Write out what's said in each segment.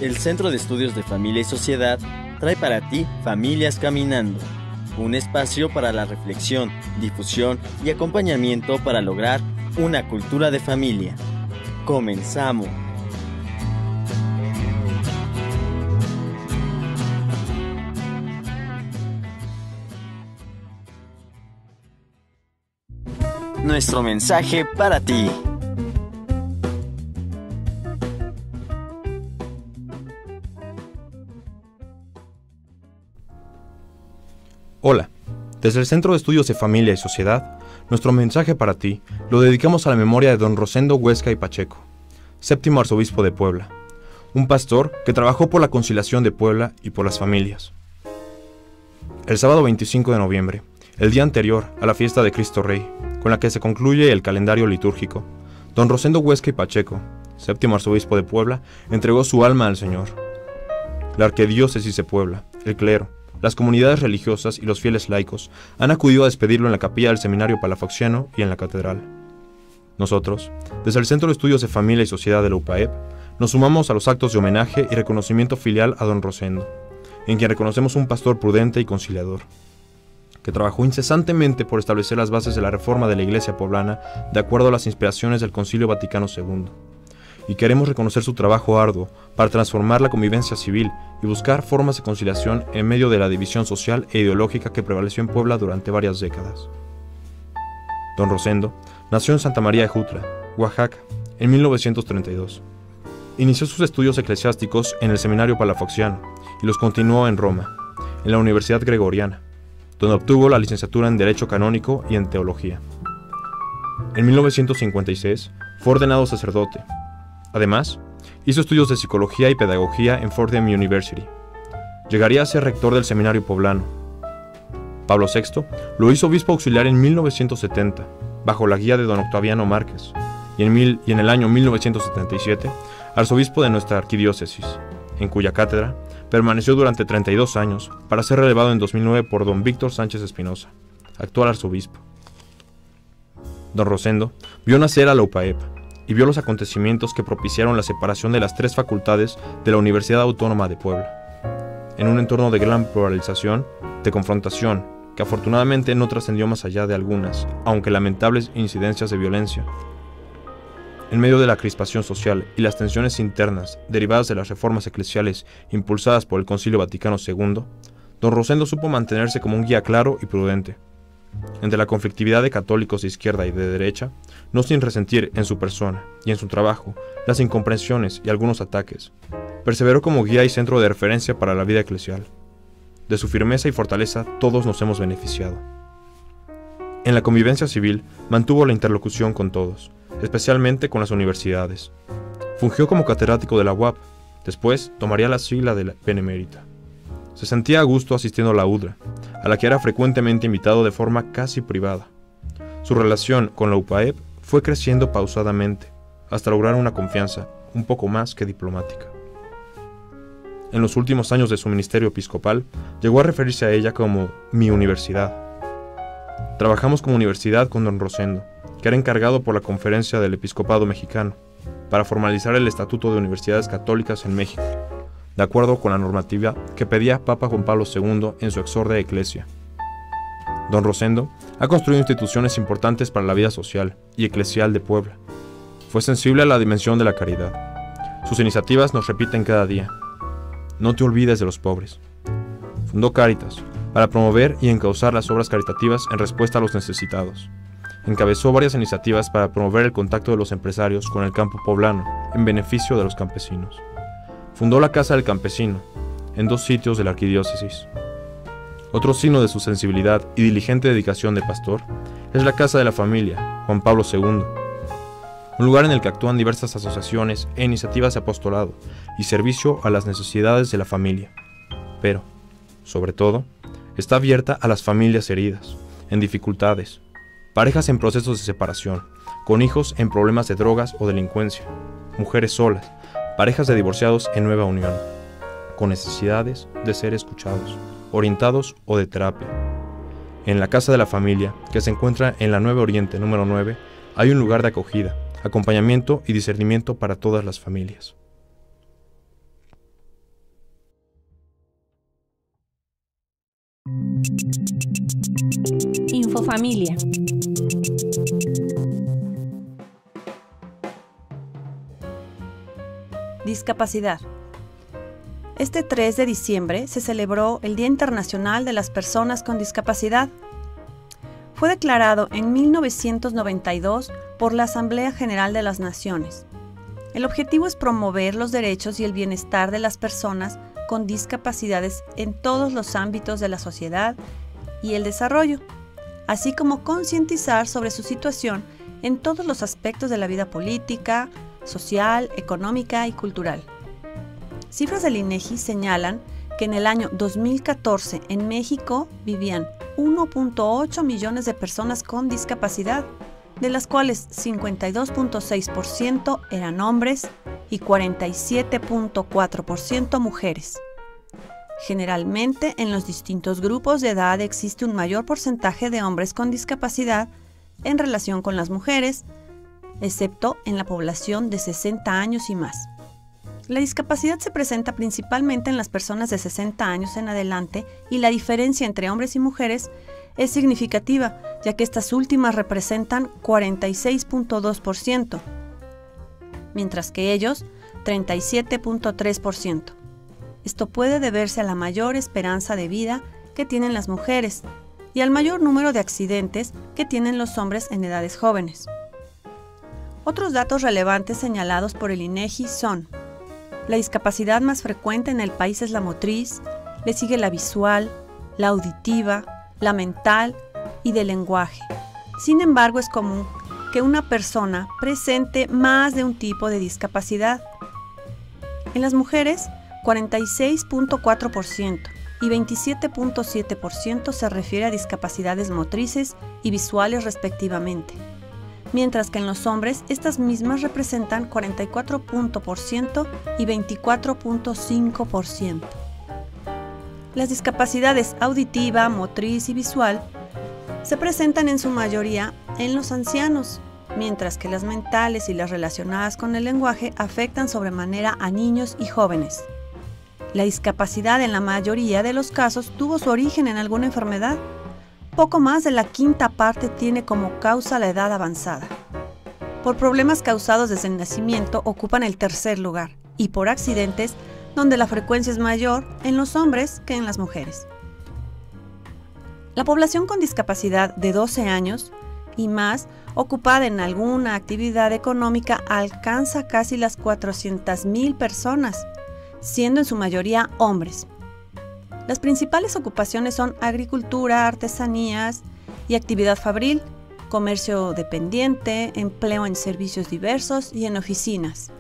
El Centro de Estudios de Familia y Sociedad trae para ti Familias Caminando, un espacio para la reflexión, difusión y acompañamiento para lograr una cultura de familia. ¡Comenzamos! Nuestro mensaje para ti. Hola, desde el Centro de Estudios de Familia y Sociedad, nuestro mensaje para ti lo dedicamos a la memoria de don Rosendo Huesca y Pacheco, séptimo arzobispo de Puebla, un pastor que trabajó por la conciliación de Puebla y por las familias. El sábado 25 de noviembre, el día anterior a la fiesta de Cristo Rey, con la que se concluye el calendario litúrgico, don Rosendo Huesca y Pacheco, séptimo arzobispo de Puebla, entregó su alma al Señor. La arquidiócesis de Puebla, el clero, las comunidades religiosas y los fieles laicos han acudido a despedirlo en la capilla del Seminario Palafoxiano y en la catedral. Nosotros, desde el Centro de Estudios de Familia y Sociedad de la UPAEP, nos sumamos a los actos de homenaje y reconocimiento filial a don Rosendo, en quien reconocemos un pastor prudente y conciliador, que trabajó incesantemente por establecer las bases de la reforma de la Iglesia poblana de acuerdo a las inspiraciones del Concilio Vaticano II. Y queremos reconocer su trabajo arduo para transformar la convivencia civil y buscar formas de conciliación en medio de la división social e ideológica que prevaleció en Puebla durante varias décadas. Don Rosendo nació en Santa María de Jutla, Oaxaca, en 1932. Inició sus estudios eclesiásticos en el Seminario Palafoxiano y los continuó en Roma, en la Universidad Gregoriana, donde obtuvo la licenciatura en Derecho Canónico y en Teología. En 1956 fue ordenado sacerdote. Además, hizo estudios de psicología y pedagogía en Fordham University. Llegaría a ser rector del seminario poblano. Pablo VI lo hizo obispo auxiliar en 1970, bajo la guía de don Octaviano Márquez, y en el año 1977, arzobispo de nuestra arquidiócesis, en cuya cátedra permaneció durante 32 años, para ser relevado en 2009 por don Víctor Sánchez Espinosa, actual arzobispo. Don Rosendo vio nacer a la UPAEP, y vio los acontecimientos que propiciaron la separación de las tres facultades de la Universidad Autónoma de Puebla, en un entorno de gran pluralización, de confrontación, que afortunadamente no trascendió más allá de algunas, aunque lamentables incidencias de violencia. En medio de la crispación social y las tensiones internas derivadas de las reformas eclesiales impulsadas por el Concilio Vaticano II, don Rosendo supo mantenerse como un guía claro y prudente. Entre la conflictividad de católicos de izquierda y de derecha, no sin resentir en su persona y en su trabajo las incomprensiones y algunos ataques, perseveró como guía y centro de referencia para la vida eclesial. De su firmeza y fortaleza todos nos hemos beneficiado. En la convivencia civil mantuvo la interlocución con todos, especialmente con las universidades. Fungió como catedrático de la UAP, después tomaría la sigla de la Benemérita. Se sentía a gusto asistiendo a la UDRA, a la que era frecuentemente invitado de forma casi privada. Su relación con la UPAEP fue creciendo pausadamente, hasta lograr una confianza un poco más que diplomática. En los últimos años de su ministerio episcopal, llegó a referirse a ella como mi universidad. Trabajamos como universidad con don Rosendo, que era encargado por la Conferencia del Episcopado Mexicano, para formalizar el Estatuto de Universidades Católicas en México, de acuerdo con la normativa que pedía Papa Juan Pablo II en su Exordia Ecclesia. Don Rosendo ha construido instituciones importantes para la vida social y eclesial de Puebla. Fue sensible a la dimensión de la caridad. Sus iniciativas nos repiten cada día: no te olvides de los pobres. Fundó Cáritas para promover y encauzar las obras caritativas en respuesta a los necesitados. Encabezó varias iniciativas para promover el contacto de los empresarios con el campo poblano en beneficio de los campesinos. Fundó la Casa del Campesino, en 2 sitios de la arquidiócesis. Otro signo de su sensibilidad y diligente dedicación de pastor es la Casa de la Familia, Juan Pablo II, un lugar en el que actúan diversas asociaciones e iniciativas de apostolado y servicio a las necesidades de la familia. Pero, sobre todo, está abierta a las familias heridas, en dificultades, parejas en procesos de separación, con hijos en problemas de drogas o delincuencia, mujeres solas, parejas de divorciados en nueva unión, con necesidades de ser escuchados, orientados o de terapia. En la Casa de la Familia, que se encuentra en la 9 Oriente número 9, hay un lugar de acogida, acompañamiento y discernimiento para todas las familias. Infofamilia. Discapacidad. Este 3 de diciembre se celebró el Día Internacional de las Personas con Discapacidad. Fue declarado en 1992 por la Asamblea General de las Naciones. El objetivo es promover los derechos y el bienestar de las personas con discapacidades en todos los ámbitos de la sociedad y el desarrollo, así como concientizar sobre su situación en todos los aspectos de la vida política, social, económica y cultural. Cifras del INEGI señalan que en el año 2014 en México vivían 1.8 millones de personas con discapacidad, de las cuales 52.6% eran hombres y 47.4% mujeres. Generalmente, en los distintos grupos de edad existe un mayor porcentaje de hombres con discapacidad en relación con las mujeres, excepto en la población de 60 años y más. La discapacidad se presenta principalmente en las personas de 60 años en adelante y la diferencia entre hombres y mujeres es significativa, ya que estas últimas representan 46.2%, mientras que ellos 37.3%. Esto puede deberse a la mayor esperanza de vida que tienen las mujeres y al mayor número de accidentes que tienen los hombres en edades jóvenes. Otros datos relevantes señalados por el INEGI son: la discapacidad más frecuente en el país es la motriz, le sigue la visual, la auditiva, la mental y del lenguaje. Sin embargo, es común que una persona presente más de un tipo de discapacidad. En las mujeres, 46.4% y 27.7% se refiere a discapacidades motrices y visuales respectivamente, mientras que en los hombres estas mismas representan 44% y 24.5%. Las discapacidades auditiva, motriz y visual se presentan en su mayoría en los ancianos, mientras que las mentales y las relacionadas con el lenguaje afectan sobremanera a niños y jóvenes. La discapacidad en la mayoría de los casos tuvo su origen en alguna enfermedad. Poco más de la quinta parte tiene como causa la edad avanzada. Por problemas causados desde el nacimiento ocupan el tercer lugar, y por accidentes, donde la frecuencia es mayor en los hombres que en las mujeres. La población con discapacidad de 12 años y más ocupada en alguna actividad económica alcanza casi las 400,000 personas, siendo en su mayoría hombres. Las principales ocupaciones son agricultura, artesanías y actividad fabril, comercio dependiente, empleo en servicios diversos y en oficinas.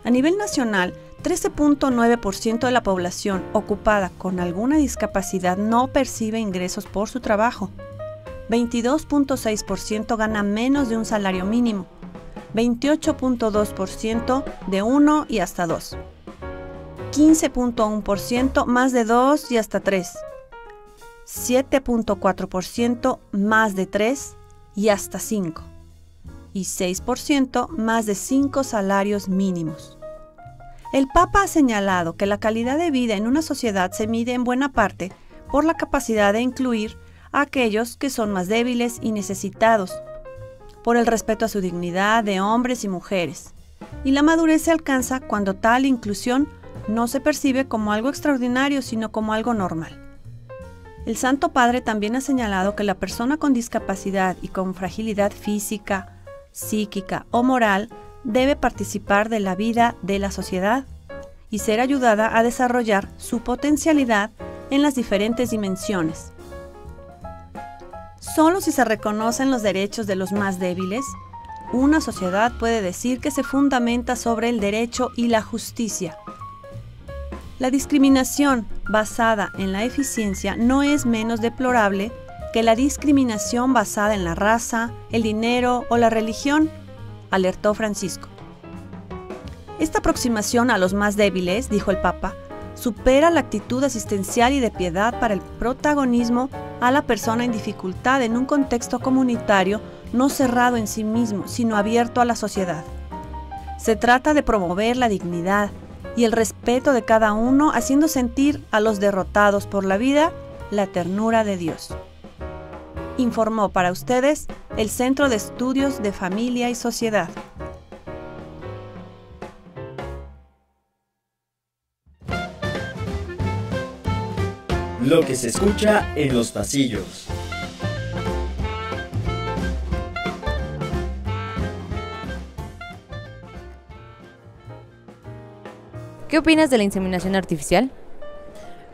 A nivel nacional, 13.9% de la población ocupada con alguna discapacidad no percibe ingresos por su trabajo. 22.6% gana menos de un salario mínimo. 28.2% de 1 y hasta 2. 15.1% más de 2 y hasta 3. 7.4% más de 3 y hasta 5. Y 6% más de 5 salarios mínimos. El Papa ha señalado que la calidad de vida en una sociedad se mide en buena parte por la capacidad de incluir a aquellos que son más débiles y necesitados, por el respeto a su dignidad de hombres y mujeres. Y la madurez se alcanza cuando tal inclusión no se percibe como algo extraordinario, sino como algo normal. El Santo Padre también ha señalado que la persona con discapacidad y con fragilidad física, psíquica o moral debe participar de la vida de la sociedad y ser ayudada a desarrollar su potencialidad en las diferentes dimensiones. Solo si se reconocen los derechos de los más débiles, una sociedad puede decir que se fundamenta sobre el derecho y la justicia. La discriminación basada en la eficiencia no es menos deplorable que la discriminación basada en la raza, el dinero o la religión, alertó Francisco. Esta aproximación a los más débiles, dijo el Papa, supera la actitud asistencial y de piedad para el protagonismo a la persona en dificultad en un contexto comunitario no cerrado en sí mismo, sino abierto a la sociedad. Se trata de promover la dignidad y el respeto de cada uno, haciendo sentir a los derrotados por la vida la ternura de Dios. Informó para ustedes el Centro de Estudios de Familia y Sociedad. Lo que se escucha en los pasillos. ¿Qué opinas de la inseminación artificial?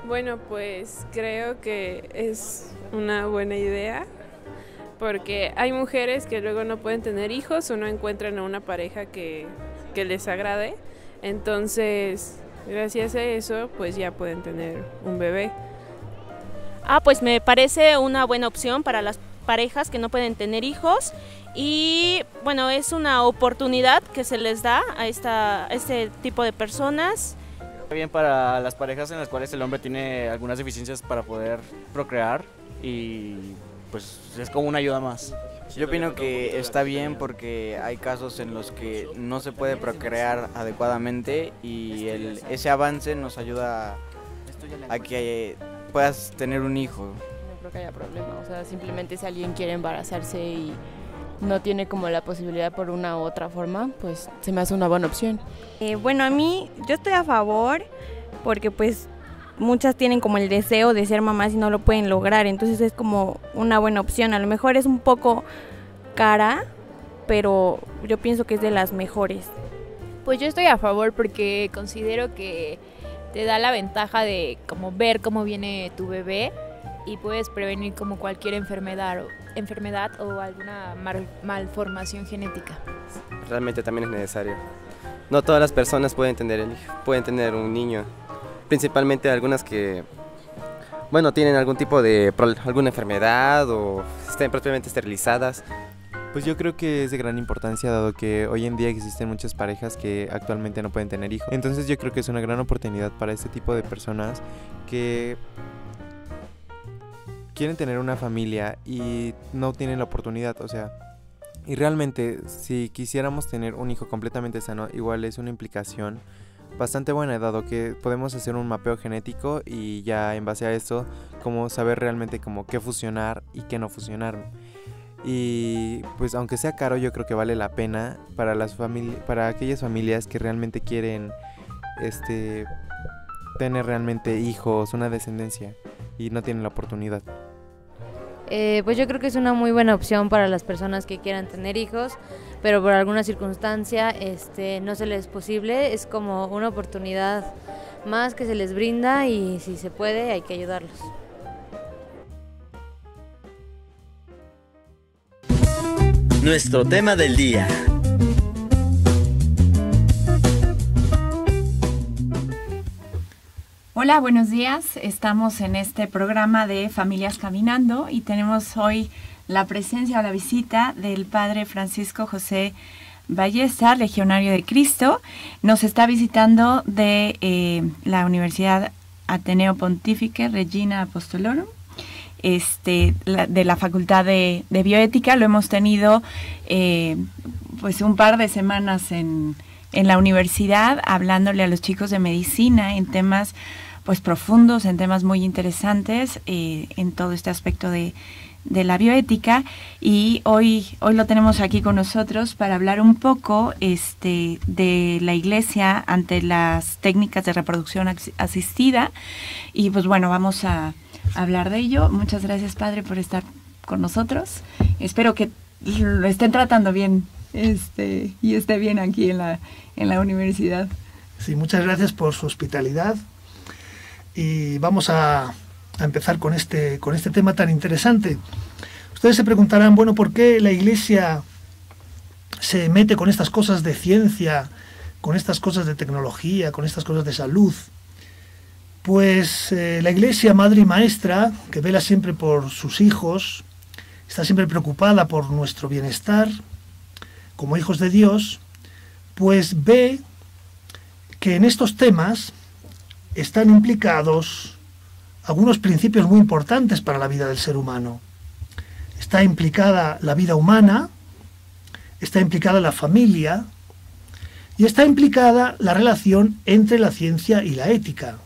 Bueno, pues creo que es una buena idea porque hay mujeres que luego no pueden tener hijos o no encuentran a una pareja que les agrade. Entonces, gracias a eso, pues ya pueden tener un bebé. Pues me parece una buena opción para las parejas que no pueden tener hijos y bueno, es una oportunidad que se les da a este tipo de personas. Bien para las parejas en las cuales el hombre tiene algunas deficiencias para poder procrear y pues es como una ayuda más. Yo opino que está bien porque hay casos en los que no se puede procrear adecuadamente y ese avance nos ayuda a que puedas tener un hijo. No creo que haya problema, o sea, simplemente si alguien quiere embarazarse y no tiene como la posibilidad por una u otra forma, pues se me hace una buena opción. Bueno, a mí, yo estoy a favor porque pues muchas tienen como el deseo de ser mamás y no lo pueden lograr, entonces es como una buena opción. A lo mejor es un poco cara, pero yo pienso que es de las mejores. Pues yo estoy a favor porque considero que te da la ventaja de como ver cómo viene tu bebé y puedes prevenir como cualquier enfermedad o alguna malformación genética. Realmente también es necesario. No todas las personas pueden tener un niño, principalmente algunas que, bueno, tienen algún tipo de alguna enfermedad o estén propiamente esterilizadas. Pues yo creo que es de gran importancia dado que hoy en día existen muchas parejas que actualmente no pueden tener hijos. Entonces yo creo que es una gran oportunidad para este tipo de personas que quieren tener una familia y no tienen la oportunidad, o sea, y realmente si quisiéramos tener un hijo completamente sano, igual es una implicación bastante buena, dado que podemos hacer un mapeo genético y ya en base a eso, como saber realmente como qué fusionar y qué no fusionar. Y pues aunque sea caro, yo creo que vale la pena para aquellas familias que realmente quieren tener realmente hijos, una descendencia y no tienen la oportunidad. Pues yo creo que es una muy buena opción para las personas que quieran tener hijos, pero por alguna circunstancia no se les es posible. Es como una oportunidad más que se les brinda y si se puede hay que ayudarlos. Nuestro tema del día. Hola, buenos días. Estamos en este programa de Familias Caminando y tenemos hoy la presencia o la visita del Padre Francisco José Ballesta, Legionario de Cristo. Nos está visitando de la Universidad Ateneo Pontifice Regina Apostolorum, de la Facultad de Bioética. Lo hemos tenido pues un par de semanas en la universidad hablándole a los chicos de medicina en temas pues profundos, en temas muy interesantes en todo este aspecto de la bioética, y hoy lo tenemos aquí con nosotros para hablar un poco de la Iglesia ante las técnicas de reproducción asistida, y pues bueno, vamos a hablar de ello. Muchas gracias, Padre, por estar con nosotros. Espero que lo estén tratando bien y esté bien aquí en la universidad. Sí, muchas gracias por su hospitalidad. Y vamos a empezar con este tema tan interesante. Ustedes se preguntarán, bueno, ¿por qué la Iglesia se mete con estas cosas de ciencia, con estas cosas de tecnología, con estas cosas de salud? Pues la Iglesia, madre y maestra, que vela siempre por sus hijos, está siempre preocupada por nuestro bienestar, como hijos de Dios, pues ve que en estos temas están implicados algunos principios muy importantes para la vida del ser humano. Está implicada la vida humana, está implicada la familia y está implicada la relación entre la ciencia y la ética.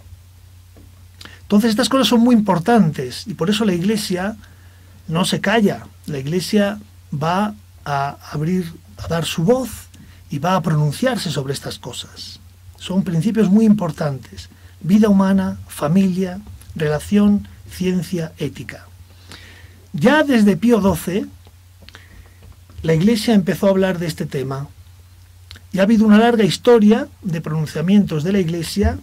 Entonces estas cosas son muy importantes y por eso la Iglesia no se calla. La Iglesia va a dar su voz y va a pronunciarse sobre estas cosas. Son principios muy importantes. Vida humana, familia, relación, ciencia, ética. Ya desde Pío XII, la Iglesia empezó a hablar de este tema y ha habido una larga historia de pronunciamientos de la Iglesia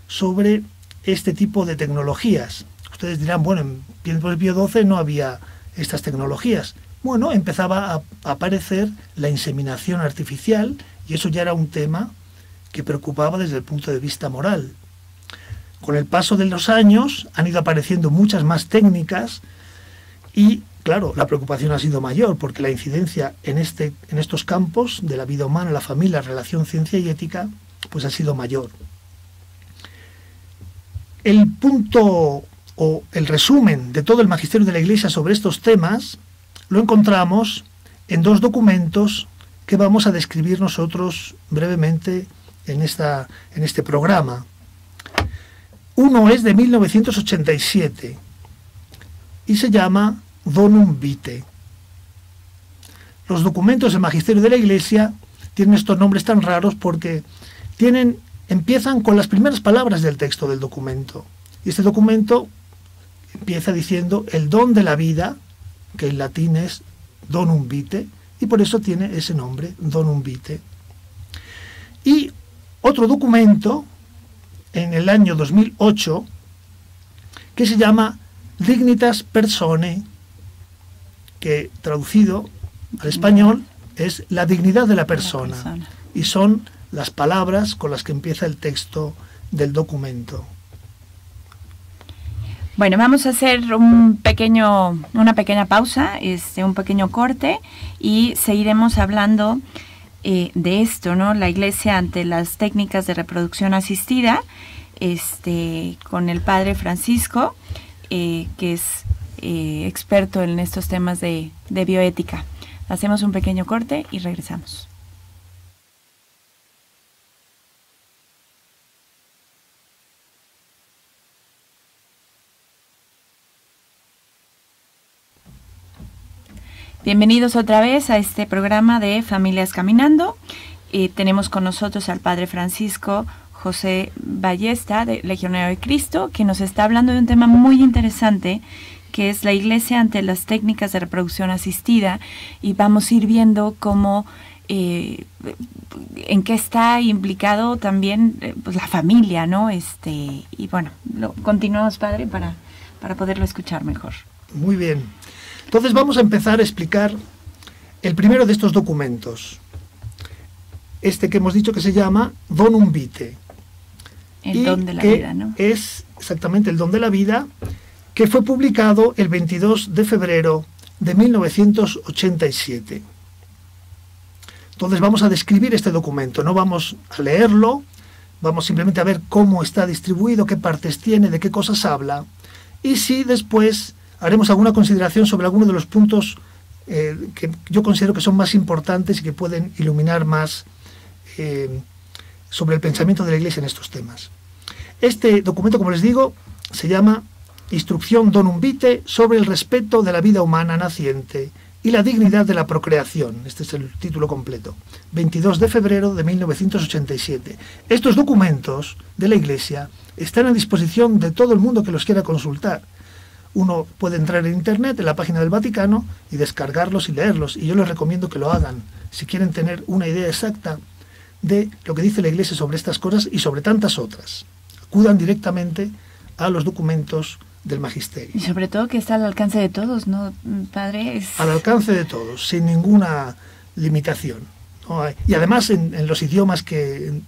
sobre este tipo de tecnologías. Ustedes dirán, bueno, en tiempos de Pío XII no había estas tecnologías. Bueno, empezaba a aparecer la inseminación artificial y eso ya era un tema que preocupaba desde el punto de vista moral. Con el paso de los años han ido apareciendo muchas más técnicas y, claro, la preocupación ha sido mayor porque la incidencia en estos campos de la vida humana, la familia, la relación, ciencia y ética, pues ha sido mayor. El punto o el resumen de todo el magisterio de la Iglesia sobre estos temas lo encontramos en dos documentos que vamos a describir nosotros brevemente en este programa. Uno es de 1987 y se llama Donum Vitae. Los documentos del magisterio de la Iglesia tienen estos nombres tan raros porque empiezan con las primeras palabras del texto del documento. Y este documento empieza diciendo el don de la vida, que en latín es Donum Vitae, y por eso tiene ese nombre, Donum Vitae. Y otro documento, en el año 2008, que se llama Dignitas Personae, que traducido al español es la dignidad de la persona. Y son las palabras con las que empieza el texto del documento. Bueno, vamos a hacer una pequeña pausa, un pequeño corte y seguiremos hablando de esto, ¿no? La Iglesia ante las técnicas de reproducción asistida, con el padre Francisco, que es experto en estos temas de bioética. Hacemos un pequeño corte y regresamos. Bienvenidos otra vez a este programa de Familias Caminando. Tenemos con nosotros al padre Francisco José Ballesta, de Legionario de Cristo, que nos está hablando de un tema muy interesante, que es la Iglesia ante las técnicas de reproducción asistida, y vamos a ir viendo cómo, en qué está implicado también pues la familia, ¿no? Y bueno, continuamos, padre, para poderlo escuchar mejor. Muy bien. Entonces vamos a empezar a explicar el primero de estos documentos, que hemos dicho que se llama Donum Vitae. El don de la vida, ¿no? Es exactamente el don de la vida, que fue publicado el 22 de febrero de 1987. Entonces vamos a describir este documento, no vamos a leerlo, vamos simplemente a ver cómo está distribuido, qué partes tiene, de qué cosas habla, y si después haremos alguna consideración sobre alguno de los puntos que yo considero que son más importantes y que pueden iluminar más sobre el pensamiento de la Iglesia en estos temas. Este documento, como les digo, se llama Instrucción Donum Vitae sobre el respeto de la vida humana naciente y la dignidad de la procreación. Este es el título completo. 22 de febrero de 1987. Estos documentos de la Iglesia están a disposición de todo el mundo que los quiera consultar. Uno puede entrar en Internet, en la página del Vaticano, y descargarlos y leerlos. Y yo les recomiendo que lo hagan, si quieren tener una idea exacta de lo que dice la Iglesia sobre estas cosas y sobre tantas otras. Acudan directamente a los documentos del Magisterio. Y sobre todo que está al alcance de todos, ¿no, padre? Al alcance de todos, sin ninguna limitación. Y además en los idiomas en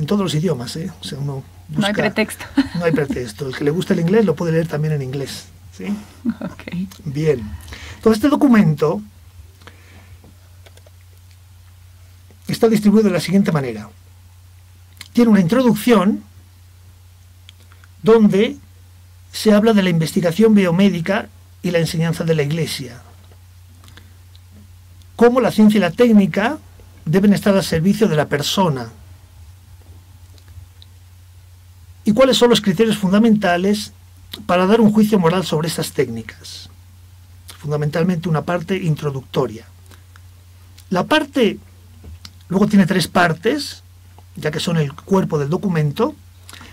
todos los idiomas, ¿eh? O sea, uno busca, no hay pretexto. No hay pretexto. El que le gusta el inglés lo puede leer también en inglés. ¿Sí? Okay. Bien. Entonces este documento está distribuido de la siguiente manera. Tiene una introducción donde se habla de la investigación biomédica y la enseñanza de la Iglesia. Cómo la ciencia y la técnica deben estar al servicio de la persona. Y cuáles son los criterios fundamentales para dar un juicio moral sobre estas técnicas. Fundamentalmente una parte introductoria. La parte, luego tiene 3 partes, ya que son el cuerpo del documento.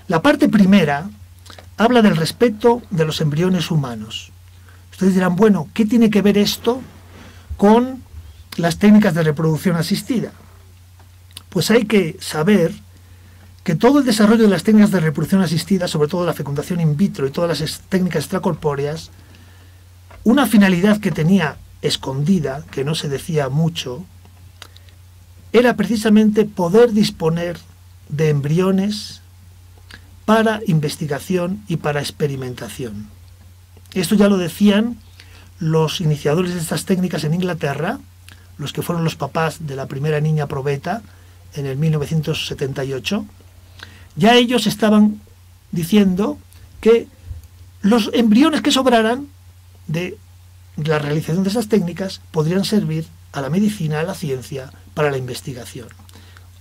La parte primera habla del respeto de los embriones humanos. Ustedes dirán, bueno, ¿qué tiene que ver esto con las técnicas de reproducción asistida? Pues hay que saber que todo el desarrollo de las técnicas de reproducción asistida, sobre todo la fecundación in vitro y todas las técnicas extracorpóreas, una finalidad que tenía escondida, que no se decía mucho, era precisamente poder disponer de embriones para investigación y para experimentación. Esto ya lo decían los iniciadores de estas técnicas en Inglaterra, los que fueron los papás de la primera niña probeta en el 1978. Ya ellos estaban diciendo que los embriones que sobraran de la realización de esas técnicas podrían servir a la medicina, a la ciencia, para la investigación.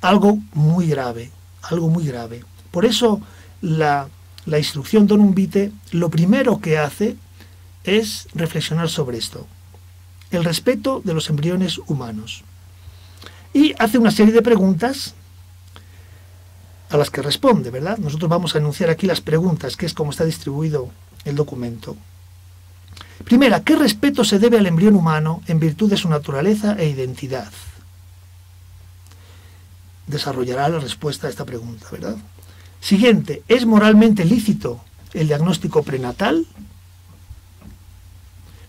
Algo muy grave, algo muy grave. Por eso la instrucción Donum Vitae lo primero que hace es reflexionar sobre esto, el respeto de los embriones humanos. Y hace una serie de preguntas a las que responde, ¿verdad? Nosotros vamos a enunciar aquí las preguntas, que es como está distribuido el documento. Primera, ¿qué respeto se debe al embrión humano en virtud de su naturaleza e identidad? Desarrollará la respuesta a esta pregunta, ¿verdad? Siguiente, ¿es moralmente lícito el diagnóstico prenatal?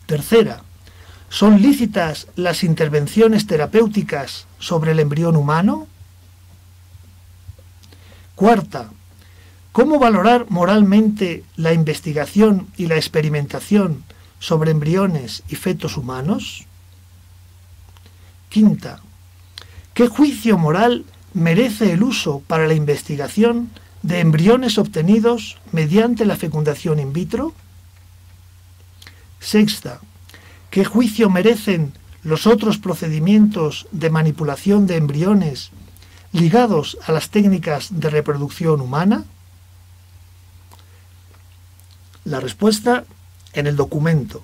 Tercera, ¿son lícitas las intervenciones terapéuticas sobre el embrión humano? Cuarta, ¿cómo valorar moralmente la investigación y la experimentación sobre embriones y fetos humanos? Quinta, ¿qué juicio moral merece el uso para la investigación de embriones obtenidos mediante la fecundación in vitro? Sexta, ¿qué juicio merecen los otros procedimientos de manipulación de embriones ligados a las técnicas de reproducción humana? La respuesta en el documento,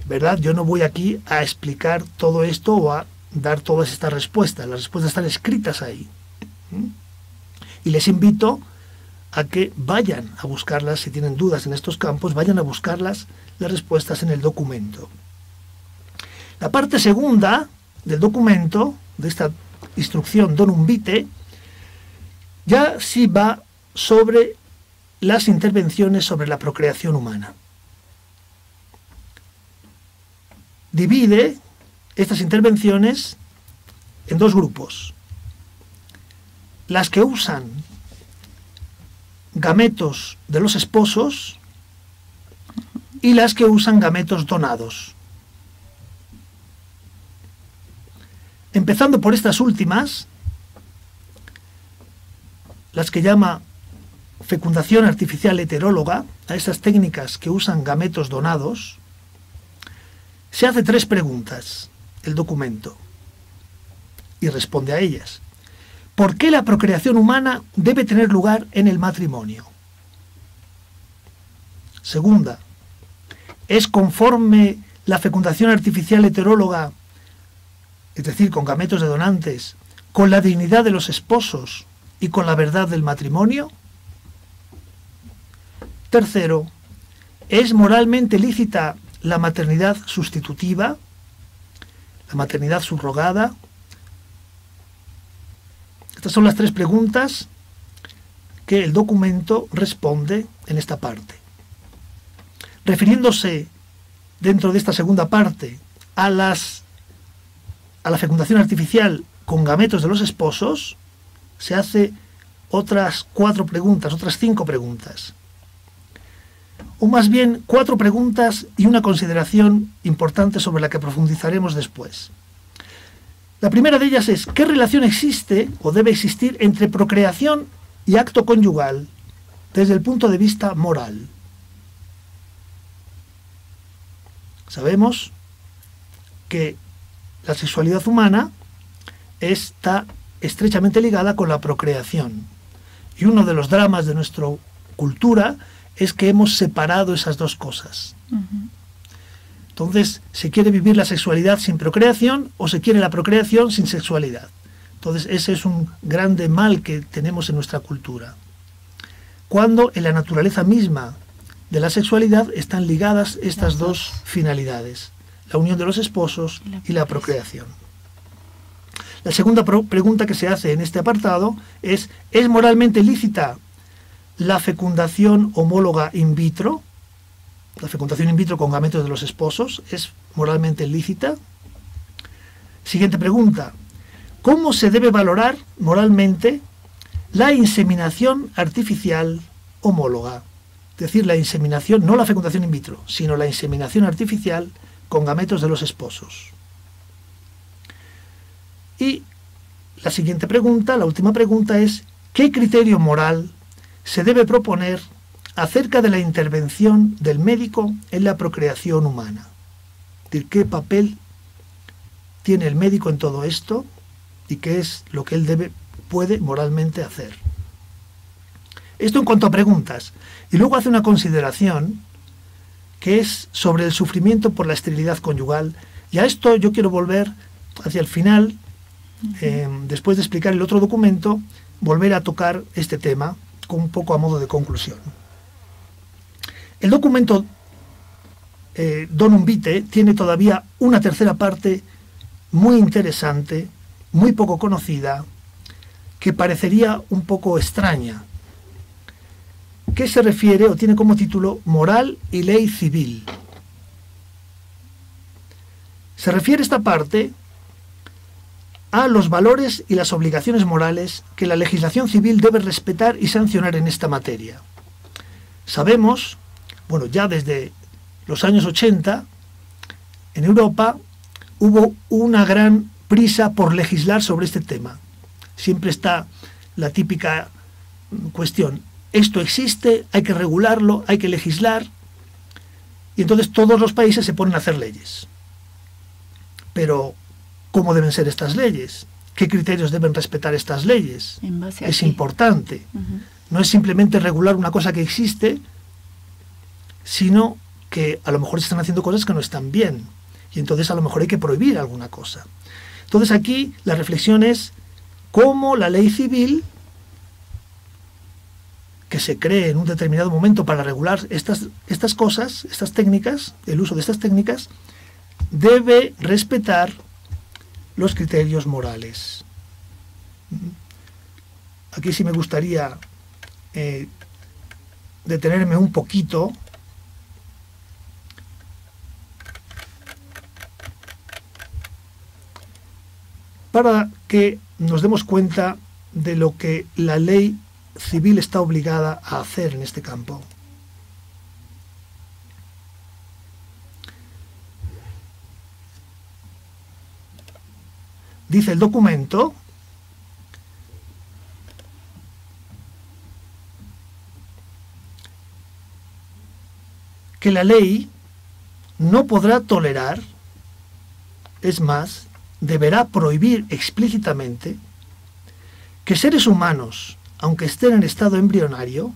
¿verdad? Yo no voy aquí a explicar todo esto o a dar todas estas respuestas. Las respuestas están escritas ahí. Y les invito a que vayan a buscarlas, si tienen dudas en estos campos, vayan a buscarlas, las respuestas en el documento. La parte segunda del documento, de esta instrucción Donum Vitae, ya sí va sobre las intervenciones sobre la procreación humana. Divide estas intervenciones en 2 grupos. Las que usan gametos de los esposos y las que usan gametos donados. Empezando por estas últimas, las que llama fecundación artificial heteróloga, a esas técnicas que usan gametos donados, se hace 3 preguntas el documento y responde a ellas. ¿Por qué la procreación humana debe tener lugar en el matrimonio? Segunda, ¿es conforme la fecundación artificial heteróloga, es decir, con gametos de donantes, con la dignidad de los esposos y con la verdad del matrimonio? Tercero, ¿es moralmente lícita la maternidad sustitutiva, la maternidad subrogada? Estas son las 3 preguntas que el documento responde en esta parte. Refiriéndose dentro de esta segunda parte a la fecundación artificial con gametos de los esposos, se hace otras 4 preguntas, otras 5 preguntas. O más bien 4 preguntas y una consideración importante sobre la que profundizaremos después. La primera de ellas es, ¿qué relación existe o debe existir entre procreación y acto conyugal desde el punto de vista moral? Sabemos que la sexualidad humana está estrechamente ligada con la procreación. Y uno de los dramas de nuestra cultura es que hemos separado esas dos cosas. Entonces, ¿se quiere vivir la sexualidad sin procreación o se quiere la procreación sin sexualidad? Entonces, ese es un grande mal que tenemos en nuestra cultura. Cuando en la naturaleza misma de la sexualidad están ligadas estas dos finalidades, la unión de los esposos y la procreación. La segunda pregunta que se hace en este apartado ¿es moralmente lícita la fecundación homóloga in vitro? La fecundación in vitro con gametos de los esposos, ¿es moralmente lícita? Siguiente pregunta. ¿Cómo se debe valorar moralmente la inseminación artificial homóloga? Es decir, la inseminación, no la fecundación in vitro, sino la inseminación artificial con gametos de los esposos. Y la siguiente pregunta, la última pregunta es, ¿qué criterio moral se debe proponer acerca de la intervención del médico en la procreación humana? Es decir, ¿qué papel tiene el médico en todo esto y qué es lo que él puede moralmente hacer? Esto en cuanto a preguntas. Y luego hace una consideración que es sobre el sufrimiento por la esterilidad conyugal. Y a esto yo quiero volver hacia el final, después de explicar el otro documento, volver a tocar este tema con un poco a modo de conclusión. El documento Donum Vitae tiene todavía una tercera parte muy interesante, muy poco conocida, que parecería un poco extraña, que se refiere o tiene como título Moral y Ley Civil. Se refiere esta parte a los valores y las obligaciones morales que la legislación civil debe respetar y sancionar en esta materia. Sabemos, bueno, ya desde los años 80, en Europa hubo una gran prisa por legislar sobre este tema. Siempre está la típica cuestión, esto existe, hay que regularlo, hay que legislar, y entonces todos los países se ponen a hacer leyes. Pero, ¿cómo deben ser estas leyes? ¿Qué criterios deben respetar estas leyes? ¿En base a es qué? Importante. No es simplemente regular una cosa que existe, sino que a lo mejor se están haciendo cosas que no están bien, y entonces a lo mejor hay que prohibir alguna cosa. Entonces aquí la reflexión es cómo la ley civil, que se cree en un determinado momento para regular estas cosas, estas técnicas, el uso de estas técnicas, debe respetar los criterios morales. Aquí sí me gustaría detenerme un poquito para que nos demos cuenta de lo que la ley civil está obligada a hacer en este campo. Dice el documento que la ley no podrá tolerar, es más, deberá prohibir explícitamente que seres humanos, aunque estén en estado embrionario,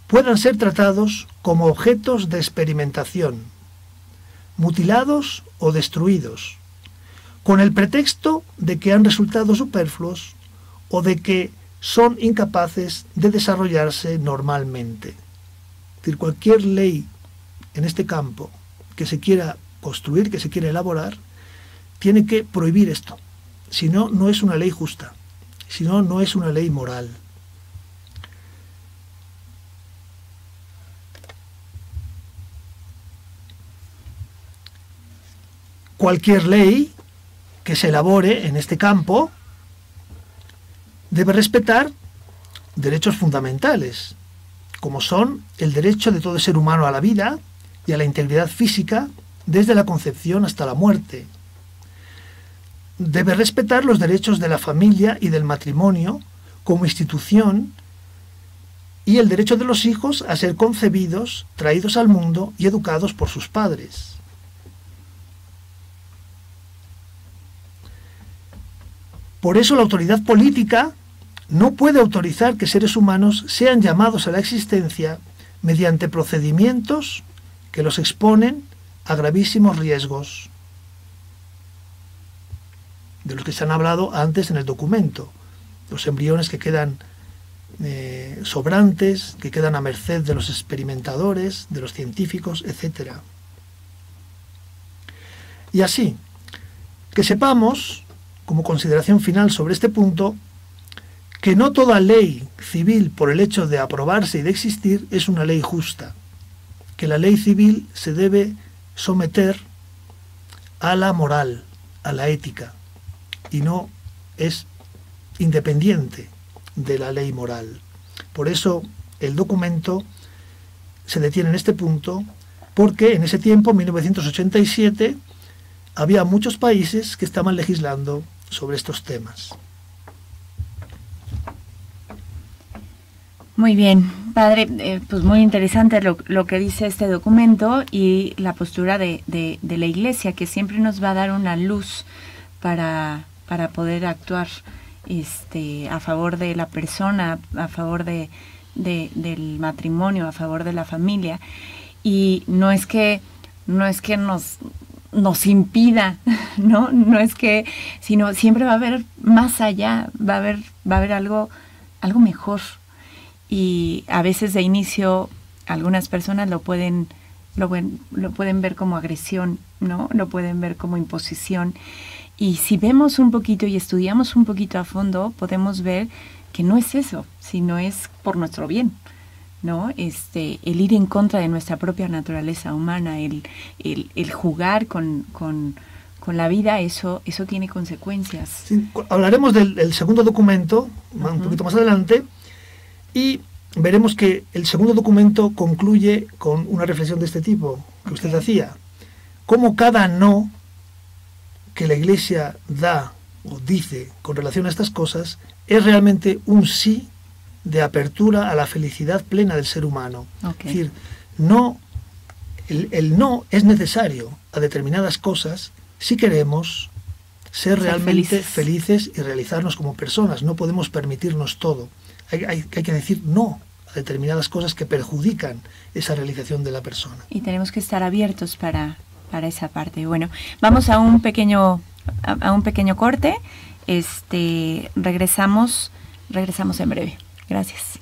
puedan ser tratados como objetos de experimentación, mutilados o destruidos, con el pretexto de que han resultado superfluos o de que son incapaces de desarrollarse normalmente. Es decir, cualquier ley en este campo que se quiera construir, que se quiera elaborar, tiene que prohibir esto. Si no, no es una ley justa. Si no, no es una ley moral. Cualquier ley que se elabore en este campo debe respetar derechos fundamentales, como son el derecho de todo ser humano a la vida y a la integridad física desde la concepción hasta la muerte. Debe respetar los derechos de la familia y del matrimonio como institución y el derecho de los hijos a ser concebidos, traídos al mundo y educados por sus padres. Por eso la autoridad política no puede autorizar que seres humanos sean llamados a la existencia mediante procedimientos que los exponen a gravísimos riesgos, de los que se han hablado antes en el documento. Los embriones que quedan sobrantes, que quedan a merced de los experimentadores, de los científicos, etc. Y así, que sepamos, como consideración final sobre este punto, que no toda ley civil, por el hecho de aprobarse y de existir, es una ley justa, que la ley civil se debe someter a la moral, a la ética, y no es independiente de la ley moral. Por eso el documento se detiene en este punto, porque en ese tiempo, en 1987, había muchos países que estaban legislando sobre estos temas. Muy bien, padre, pues muy interesante lo que dice este documento y la postura de la Iglesia, que siempre nos va a dar una luz para poder actuar a favor de la persona, a favor del matrimonio, a favor de la familia. Y no es que nos impida, no es que, sino siempre va a haber más allá, va a haber algo mejor. Y a veces de inicio algunas personas lo pueden ver como agresión, ¿no? Lo pueden ver como imposición. Y si vemos un poquito y estudiamos un poquito a fondo, podemos ver que no es eso, sino es por nuestro bien, ¿no? El ir en contra de nuestra propia naturaleza humana, el jugar con la vida, eso tiene consecuencias. Sí, hablaremos del segundo documento, un poquito más adelante, y veremos que el segundo documento concluye con una reflexión de este tipo que usted hacía. Cómo cada no que la Iglesia da o dice con relación a estas cosas es realmente un sí de apertura a la felicidad plena del ser humano. Okay. Es decir, el no es necesario a determinadas cosas si queremos ser realmente felices y realizarnos como personas. No podemos permitirnos todo. Hay que decir no a determinadas cosas que perjudican esa realización de la persona. Y tenemos que estar abiertos para esa parte. Bueno, vamos a un pequeño corte. Regresamos en breve. Gracias.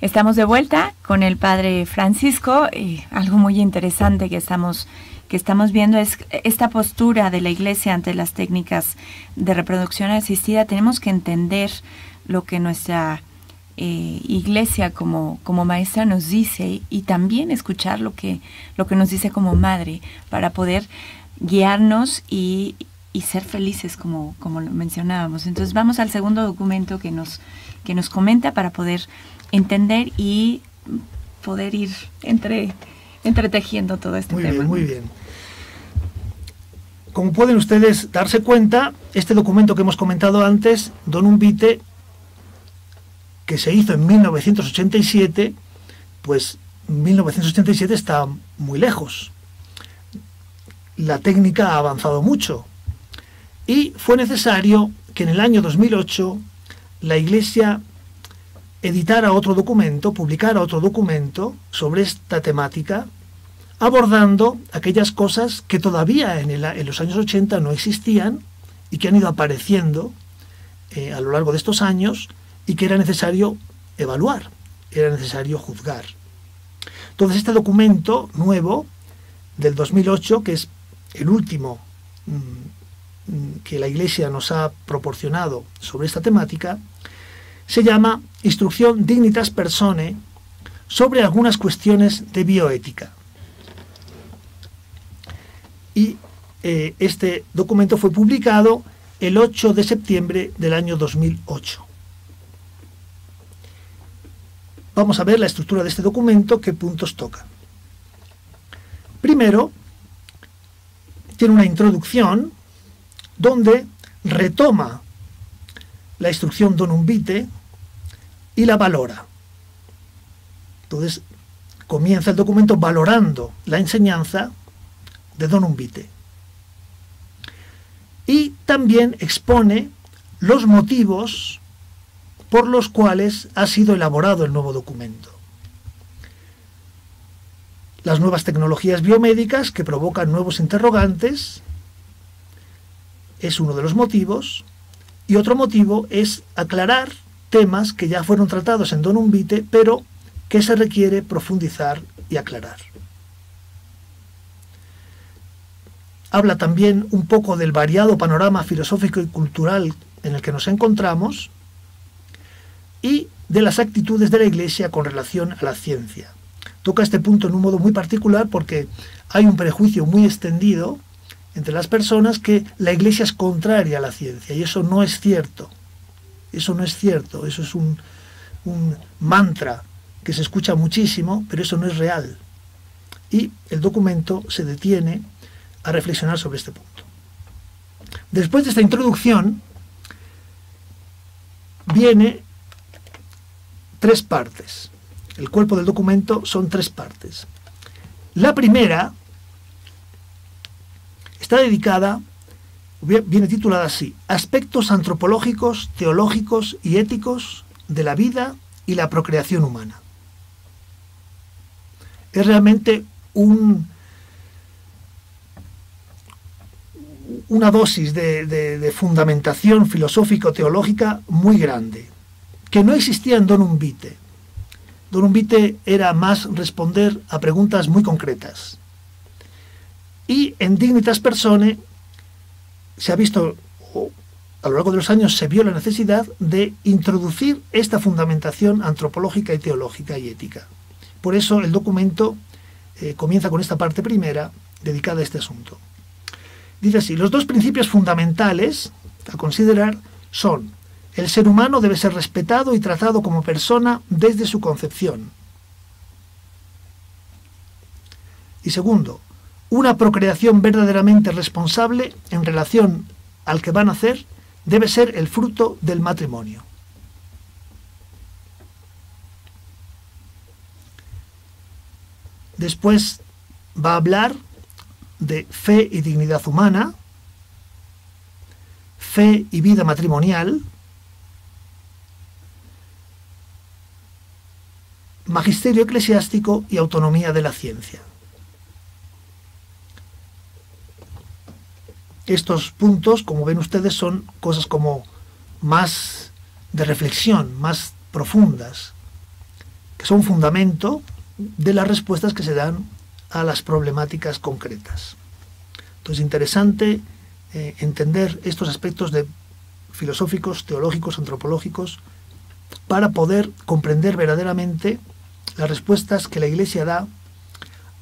Estamos de vuelta con el padre Francisco y algo muy interesante que estamos viendo es esta postura de la Iglesia ante las técnicas de reproducción asistida. Tenemos que entender lo que nuestra Iglesia como maestra nos dice y también escuchar lo que nos dice como madre para poder guiarnos y ser felices como lo mencionábamos. Entonces vamos al segundo documento que nos comenta para poder entender y poder ir entretejiendo todo este tema. Muy bien. Como pueden ustedes darse cuenta, este documento que hemos comentado antes, Donum Vitae, que se hizo en 1987, pues 1987 está muy lejos. La técnica ha avanzado mucho y fue necesario que en el año 2008 la Iglesia edicara otro documento, publicara otro documento sobre esta temática, abordando aquellas cosas que todavía en los años 80 no existían y que han ido apareciendo a lo largo de estos años y que era necesario evaluar, era necesario juzgar. Entonces este documento nuevo del 2008, que es el último que la Iglesia nos ha proporcionado sobre esta temática, se llama Instrucción Dignitas Personae sobre algunas cuestiones de bioética. Y este documento fue publicado el 8 de septiembre del año 2008. Vamos a ver la estructura de este documento, qué puntos toca. Primero, tiene una introducción donde retoma la instrucción Donum Vitae y la valora. Entonces, comienza el documento valorando la enseñanza de Donum Vitae. Y también expone los motivos por los cuales ha sido elaborado el nuevo documento. Las nuevas tecnologías biomédicas que provocan nuevos interrogantes es uno de los motivos, y otro motivo es aclarar temas que ya fueron tratados en Donum Vitae, pero que se requiere profundizar y aclarar. Habla también un poco del variado panorama filosófico y cultural en el que nos encontramos y de las actitudes de la Iglesia con relación a la ciencia. Toca este punto en un modo muy particular porque hay un prejuicio muy extendido entre las personas que la Iglesia es contraria a la ciencia, y eso no es cierto. Eso no es cierto, eso es un mantra que se escucha muchísimo, pero eso no es real. Y el documento se detiene a reflexionar sobre este punto. Después de esta introducción, viene 3 partes. El cuerpo del documento son 3 partes. La primera está dedicada, viene titulada así: Aspectos antropológicos, teológicos y éticos de la vida y la procreación humana. Es realmente una dosis de fundamentación filosófico-teológica muy grande, que no existía en Donum Vitae. Donum Vitae era más responder a preguntas muy concretas. Y en Dignitas Personae se ha visto, a lo largo de los años se vio la necesidad de introducir esta fundamentación antropológica y teológica y ética. Por eso el documento comienza con esta parte primera dedicada a este asunto. Dice así: los 2 principios fundamentales a considerar son: el ser humano debe ser respetado y tratado como persona desde su concepción. Y segundo, una procreación verdaderamente responsable en relación al que va a nacer debe ser el fruto del matrimonio. Después va a hablar de fe y dignidad humana, fe y vida matrimonial, magisterio eclesiástico y autonomía de la ciencia. Estos puntos, como ven ustedes, son cosas como más de reflexión, más profundas, que son fundamento de las respuestas que se dan a las problemáticas concretas. Entonces, interesante entender estos aspectos filosóficos, teológicos, antropológicos, para poder comprender verdaderamente las respuestas que la Iglesia da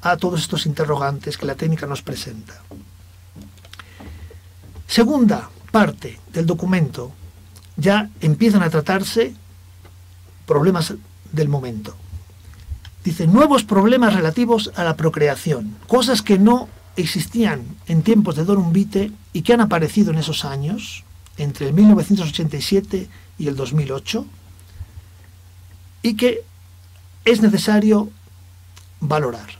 a todos estos interrogantes que la técnica nos presenta. Segunda parte del documento, ya empiezan a tratarse problemas del momento. Dice: nuevos problemas relativos a la procreación, cosas que no existían en tiempos de Donum Vitae y que han aparecido en esos años, entre el 1987 y el 2008, y que es necesario valorar.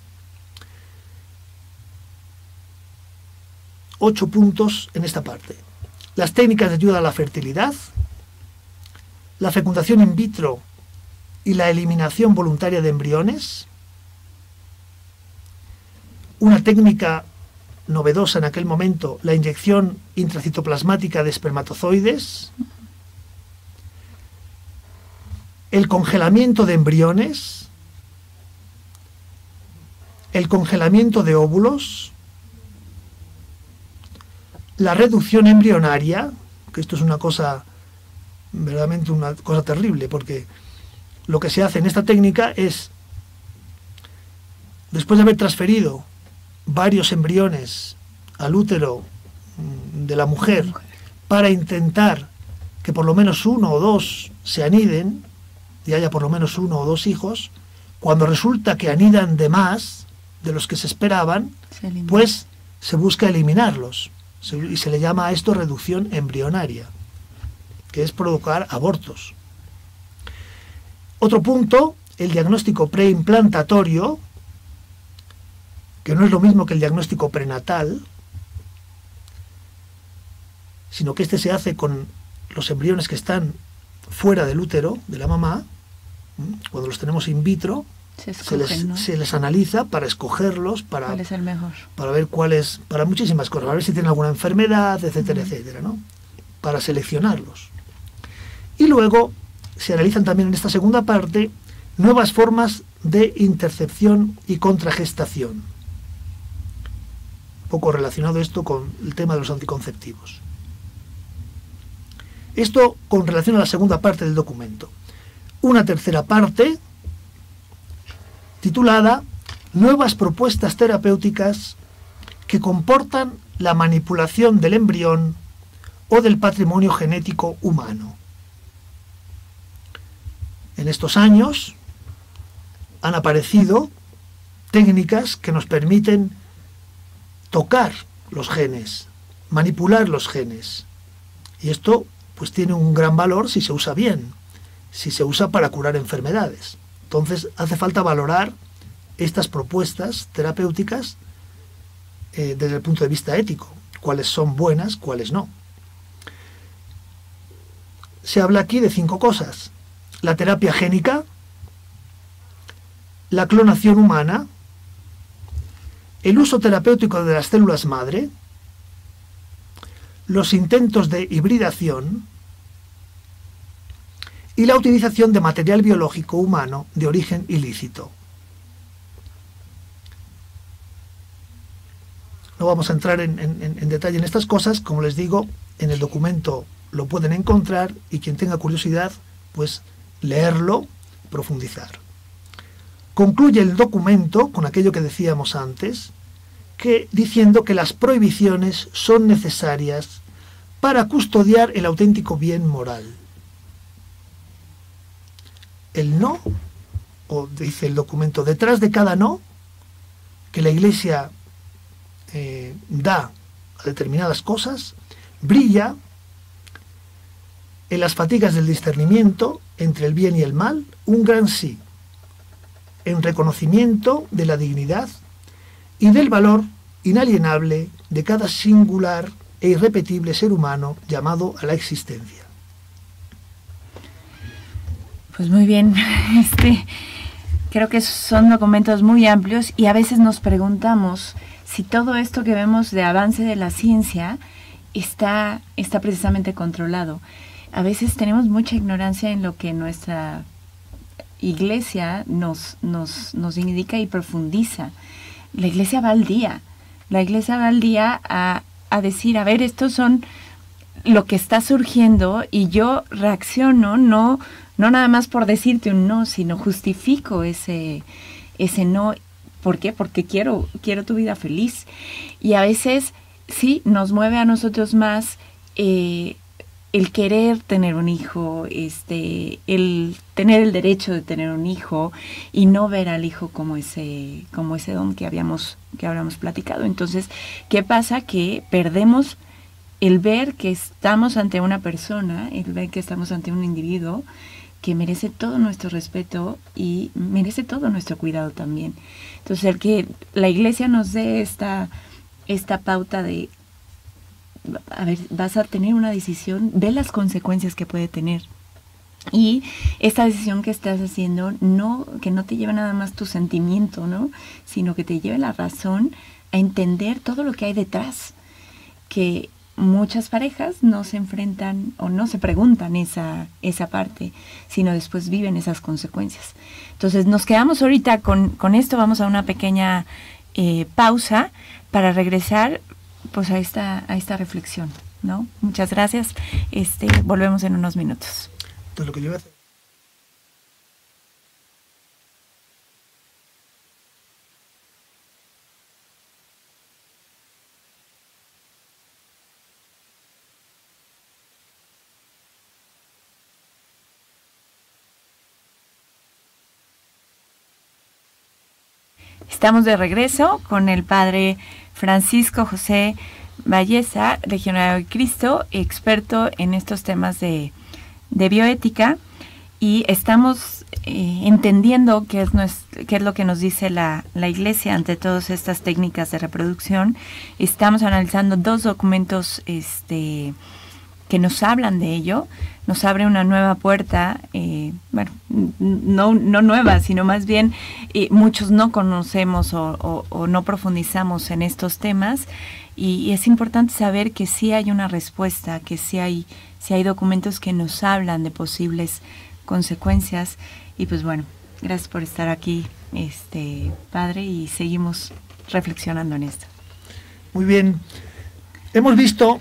8 puntos en esta parte. Las técnicas de ayuda a la fertilidad, la fecundación in vitro y la eliminación voluntaria de embriones, una técnica novedosa en aquel momento, la inyección intracitoplasmática de espermatozoides, el congelamiento de embriones, el congelamiento de óvulos, la reducción embrionaria, que esto es una cosa, verdaderamente una cosa terrible, porque lo que se hace en esta técnica es, después de haber transferido varios embriones al útero de la mujer para intentar que por lo menos 1 o 2 se aniden y haya por lo menos 1 o 2 hijos, cuando resulta que anidan de más de los que se esperaban, pues se busca eliminarlos. Y se le llama a esto reducción embrionaria, que es provocar abortos. Otro punto, el diagnóstico preimplantatorio, que no es lo mismo que el diagnóstico prenatal, sino que este se hace con los embriones que están fuera del útero de la mamá. Cuando los tenemos in vitro, se les analiza para escogerlos, para, ¿cuál es el mejor? Para ver cuáles, para muchísimas cosas, para ver si tienen alguna enfermedad, etcétera, etcétera, ¿no? Para seleccionarlos. Y luego se analizan también en esta segunda parte nuevas formas de intercepción y contragestación. Un poco relacionado esto con el tema de los anticonceptivos. Esto con relación a la segunda parte del documento. Una tercera parte titulada Nuevas propuestas terapéuticas que comportan la manipulación del embrión o del patrimonio genético humano. En estos años han aparecido técnicas que nos permiten tocar los genes, manipular los genes. Y esto pues tiene un gran valor si se usa bien, si se usa para curar enfermedades. Entonces hace falta valorar estas propuestas terapéuticas desde el punto de vista ético, cuáles son buenas, cuáles no. Se habla aquí de 5 cosas: la terapia génica, la clonación humana, el uso terapéutico de las células madre, los intentos de hibridación y la utilización de material biológico humano de origen ilícito. No vamos a entrar en detalle en estas cosas, como les digo, en el documento lo pueden encontrar y quien tenga curiosidad, pues leerlo, profundizar. Concluye el documento con aquello que decíamos antes, diciendo que las prohibiciones son necesarias para custodiar el auténtico bien moral. El no, o dice el documento, detrás de cada no que la Iglesia da a determinadas cosas, brilla en las fatigas del discernimiento entre el bien y el mal un gran sí, en reconocimiento de la dignidad y del valor inalienable de cada singular e irrepetible ser humano llamado a la existencia. Pues muy bien, creo que son documentos muy amplios y a veces nos preguntamos si todo esto que vemos de avance de la ciencia está precisamente controlado. A veces tenemos mucha ignorancia en lo que nuestra Iglesia nos indica y profundiza. La Iglesia va al día. La Iglesia va al día a decir, a ver, estos son lo que está surgiendo y yo reacciono, no nada más por decirte un no, sino justifico ese no. ¿Por qué? Porque quiero tu vida feliz. Y a veces sí nos mueve a nosotros más el querer tener un hijo, el tener el derecho de tener un hijo y no ver al hijo como ese don que habíamos platicado. Entonces, ¿qué pasa? Que perdemos el ver que estamos ante una persona, el ver que estamos ante un individuo que merece todo nuestro respeto y merece todo nuestro cuidado también. Entonces, el que la Iglesia nos dé esta pauta de, a ver, vas a tener una decisión, ve las consecuencias que puede tener. Y esta decisión que estás haciendo, que no te lleve nada más tu sentimiento, ¿no? Sino que te lleve la razón a entender todo lo que hay detrás. Que muchas parejas no se enfrentan o no se preguntan esa parte, sino después viven esas consecuencias. Entonces nos quedamos ahorita con esto, vamos a una pequeña pausa para regresar pues a esta reflexión, ¿no? Muchas gracias. Volvemos en unos minutos. Entonces lo que yo voy a hacer. Estamos de regreso con el padre Francisco José Valleza, legionario de Cristo, experto en estos temas de bioética. y estamos entendiendo qué es lo que nos dice la Iglesia ante todas estas técnicas de reproducción. Estamos analizando 2 documentos que nos hablan de ello, nos abre una nueva puerta, bueno, no nueva, sino más bien muchos no conocemos o no profundizamos en estos temas, y es importante saber que sí hay una respuesta, que sí hay documentos que nos hablan de posibles consecuencias. Y pues bueno, gracias por estar aquí, padre, y seguimos reflexionando en esto. Muy bien, hemos visto,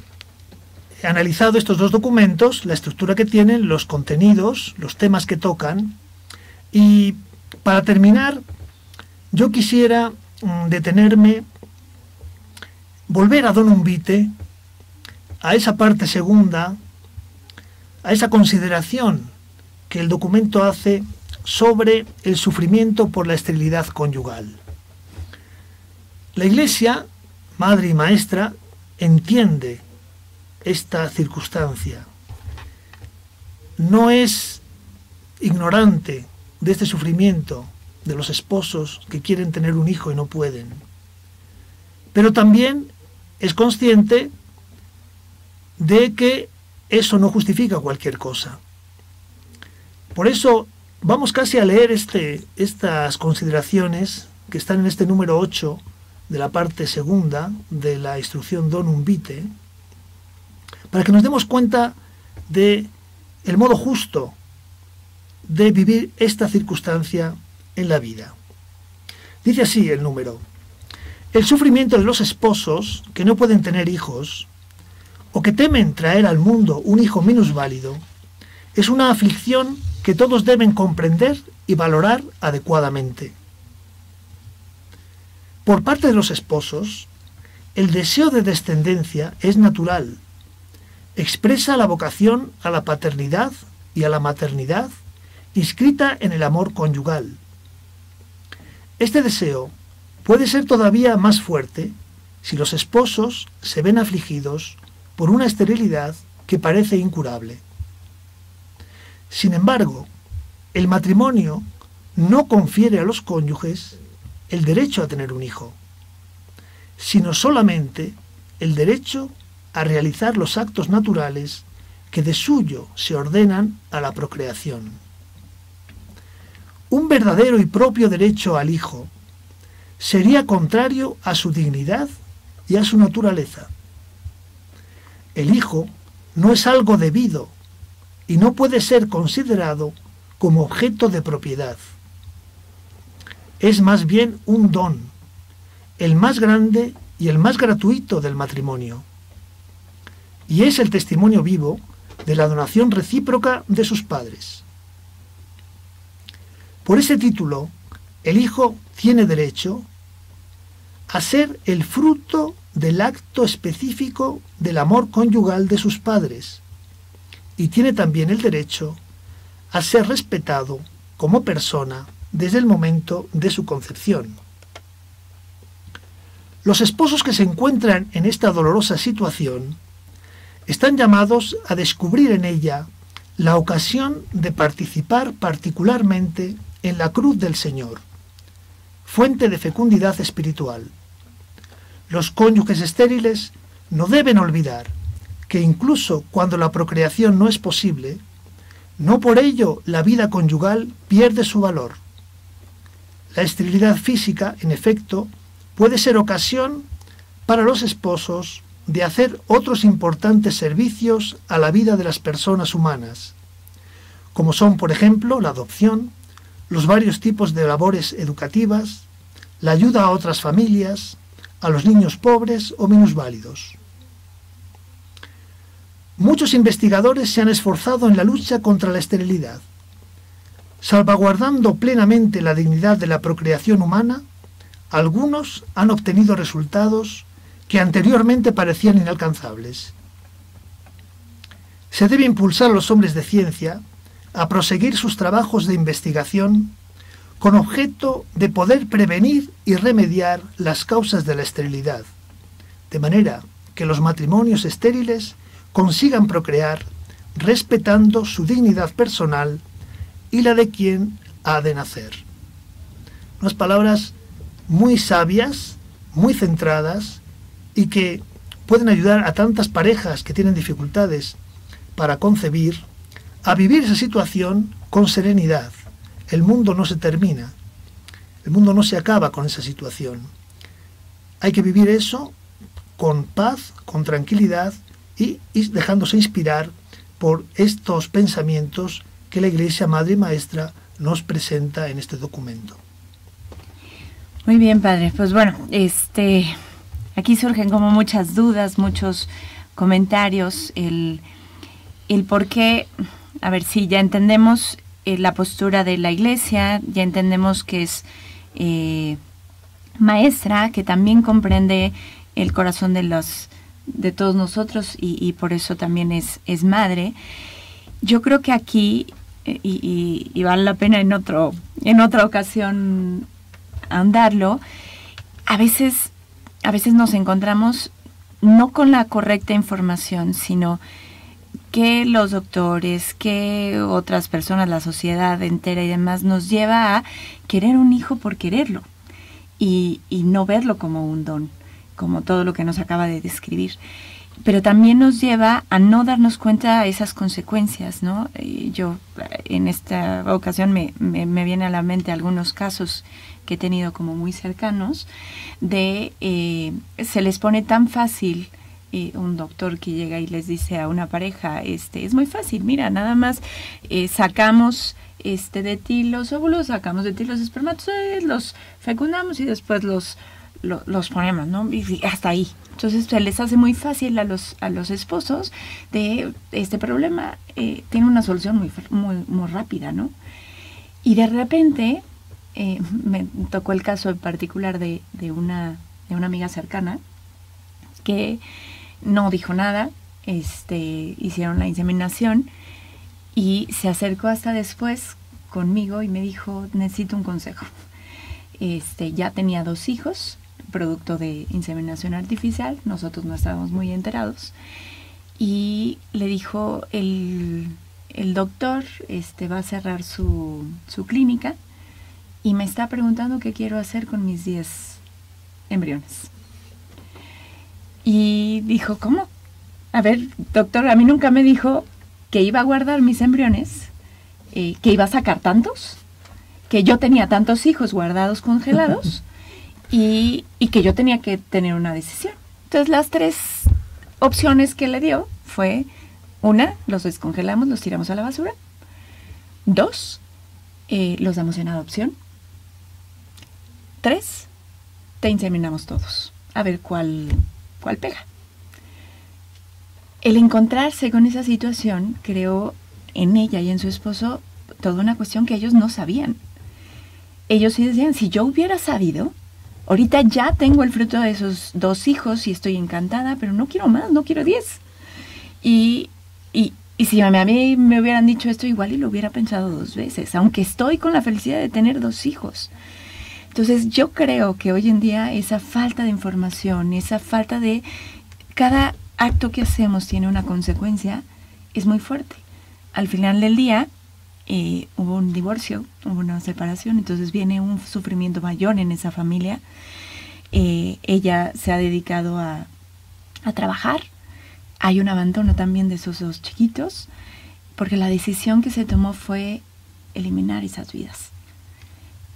analizado estos 2 documentos, la estructura que tienen, los contenidos, los temas que tocan, y para terminar, yo quisiera detenerme, volver a Donum Vitae, a esa parte segunda, a esa consideración que el documento hace sobre el sufrimiento por la esterilidad conyugal. La Iglesia, madre y maestra, entiende esta circunstancia. No es ignorante de este sufrimiento de los esposos que quieren tener un hijo y no pueden. Pero también es consciente de que eso no justifica cualquier cosa. Por eso vamos casi a leer estas consideraciones que están en este número 8 de la parte segunda de la instrucción Donum Vitae, para que nos demos cuenta de el modo justo de vivir esta circunstancia en la vida. Dice así el número: el sufrimiento de los esposos que no pueden tener hijos o que temen traer al mundo un hijo minusválido es una aflicción que todos deben comprender y valorar adecuadamente. Por parte de los esposos, el deseo de descendencia es natural. Expresa la vocación a la paternidad y a la maternidad inscrita en el amor conyugal. Este deseo puede ser todavía más fuerte si los esposos se ven afligidos por una esterilidad que parece incurable. Sin embargo, el matrimonio no confiere a los cónyuges el derecho a tener un hijo, sino solamente el derecho a realizar los actos naturales que de suyo se ordenan a la procreación. Un verdadero y propio derecho al hijo sería contrario a su dignidad y a su naturaleza. El hijo no es algo debido y no puede ser considerado como objeto de propiedad. Es más bien un don, el más grande y el más gratuito del matrimonio, y es el testimonio vivo de la donación recíproca de sus padres. Por ese título, el hijo tiene derecho a ser el fruto del acto específico del amor conyugal de sus padres, y tiene también el derecho a ser respetado como persona desde el momento de su concepción. Los esposos que se encuentran en esta dolorosa situación están llamados a descubrir en ella la ocasión de participar particularmente en la cruz del Señor, fuente de fecundidad espiritual. Los cónyuges estériles no deben olvidar que incluso cuando la procreación no es posible, no por ello la vida conyugal pierde su valor. La esterilidad física, en efecto, puede ser ocasión para los esposos de hacer otros importantes servicios a la vida de las personas humanas, como son, por ejemplo, la adopción, los varios tipos de labores educativas, la ayuda a otras familias, a los niños pobres o minusválidos. Muchos investigadores se han esforzado en la lucha contra la esterilidad. Salvaguardando plenamente la dignidad de la procreación humana, algunos han obtenido resultados que anteriormente parecían inalcanzables. Se debe impulsar a los hombres de ciencia a proseguir sus trabajos de investigación con objeto de poder prevenir y remediar las causas de la esterilidad, de manera que los matrimonios estériles consigan procrear respetando su dignidad personal y la de quien ha de nacer. Unas palabras muy sabias, muy centradas y que pueden ayudar a tantas parejas que tienen dificultades para concebir a vivir esa situación con serenidad. El mundo no se termina, el mundo no se acaba con esa situación. Hay que vivir eso con paz, con tranquilidad y dejándose inspirar por estos pensamientos que la Iglesia Madre y Maestra nos presenta en este documento. Muy bien, padre. Pues bueno, aquí surgen como muchas dudas, muchos comentarios, el por qué. A ver, sí, ya entendemos la postura de la Iglesia, ya entendemos que es maestra, que también comprende el corazón de todos nosotros y por eso también es madre. Yo creo que aquí, y vale la pena en otra ocasión ahondarlo, a veces nos encontramos no con la correcta información, sino que los doctores, que otras personas, la sociedad entera y demás, nos lleva a querer un hijo por quererlo y no verlo como un don, como todo lo que nos acaba de describir. Pero también nos lleva a no darnos cuenta de esas consecuencias, ¿no? Yo en esta ocasión me viene a la mente algunos casos que he tenido como muy cercanos de se les pone tan fácil. Un doctor que llega y les dice a una pareja, es muy fácil, mira, nada más sacamos de ti los óvulos, sacamos de ti los espermatozoides, los fecundamos y después los ponemos, ¿no? Y hasta ahí. Entonces se les hace muy fácil a los esposos de este problema, tiene una solución muy rápida, ¿no? Y de repente me tocó el caso en particular de una amiga cercana que no dijo nada, hicieron la inseminación y se acercó hasta después conmigo y me dijo, necesito un consejo. Ya tenía 2 hijos, producto de inseminación artificial, nosotros no estábamos muy enterados, y le dijo, el doctor va a cerrar su clínica y me está preguntando qué quiero hacer con mis 10 embriones. Y dijo, ¿cómo? A ver, doctor, a mí nunca me dijo que iba a guardar mis embriones, que iba a sacar tantos, que yo tenía tantos hijos guardados, congelados, y que yo tenía que tener una decisión. Entonces las 3 opciones que le dio fue, 1, los descongelamos, los tiramos a la basura. 2, los damos en adopción. 3, te inseminamos todos. A ver cuál pega. El encontrarse con esa situación creó en ella y en su esposo toda una cuestión que ellos no sabían. Ellos sí decían, si yo hubiera sabido, ahorita ya tengo el fruto de esos 2 hijos y estoy encantada, pero no quiero más, no quiero 10. Y si a mí me hubieran dicho esto, igual y lo hubiera pensado 2 veces, aunque estoy con la felicidad de tener 2 hijos. Entonces yo creo que hoy en día esa falta de información, esa falta de cada acto que hacemos tiene una consecuencia, es muy fuerte. Al final del día hubo un divorcio, hubo una separación, entonces viene un sufrimiento mayor en esa familia. Ella se ha dedicado a trabajar, hay un abandono también de esos 2 chiquitos, porque la decisión que se tomó fue eliminar esas vidas.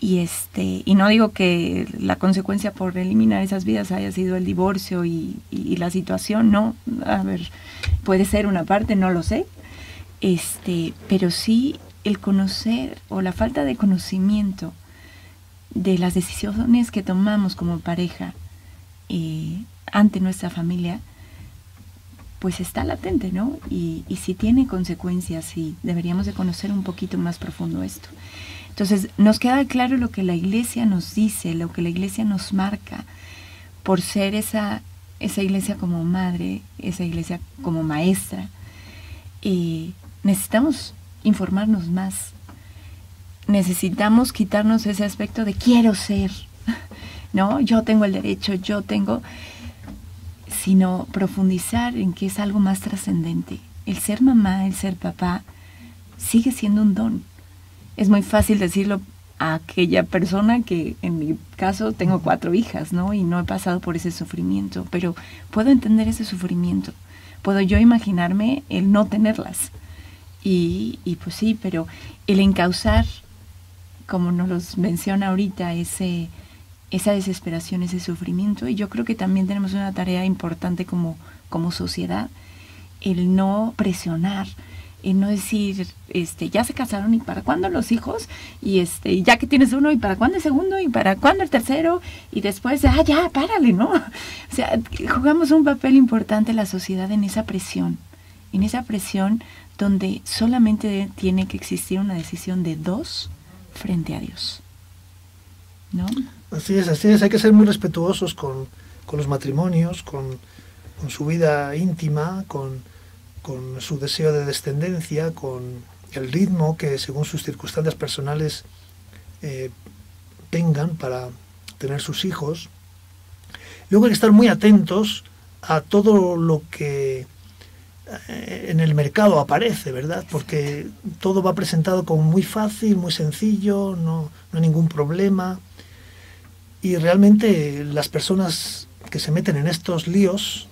Y no digo que la consecuencia por eliminar esas vidas haya sido el divorcio y la situación, no, a ver, puede ser una parte, no lo sé, pero sí el conocer o la falta de conocimiento de las decisiones que tomamos como pareja ante nuestra familia, pues está latente, ¿no? Y si tiene consecuencias, sí, deberíamos de conocer un poquito más profundo esto. Entonces, nos queda claro lo que la Iglesia nos dice, lo que la Iglesia nos marca, por ser esa Iglesia como madre, esa Iglesia como maestra. Necesitamos informarnos más. Necesitamos quitarnos ese aspecto de quiero ser, ¿no? Yo tengo el derecho, sino profundizar en que es algo más trascendente. El ser mamá, el ser papá, sigue siendo un don. es muy fácil decirlo a aquella persona que en mi caso tengo 4 hijas, ¿no? Y no he pasado por ese sufrimiento, pero puedo entender ese sufrimiento. Puedo yo imaginarme el no tenerlas. Y pues sí, pero el encauzar, como nos los menciona ahorita, esa desesperación, ese sufrimiento, y yo creo que también tenemos una tarea importante como sociedad, el no presionar, el no decir, ya se casaron, ¿y para cuándo los hijos? Y ya que tienes uno, ¿y para cuándo el segundo? ¿Y para cuándo el tercero? Y después, ya, párale, ¿no? O sea, jugamos un papel importante en la sociedad en esa presión donde solamente tiene que existir una decisión de 2 frente a Dios, ¿no? Así es, hay que ser muy respetuosos con los matrimonios, con su vida íntima, con su deseo de descendencia, con el ritmo que según sus circunstancias personales tengan para tener sus hijos. Luego hay que estar muy atentos a todo lo que en el mercado aparece, ¿verdad? Porque todo va presentado como muy fácil, muy sencillo, no hay ningún problema. Y realmente las personas que se meten en estos líos,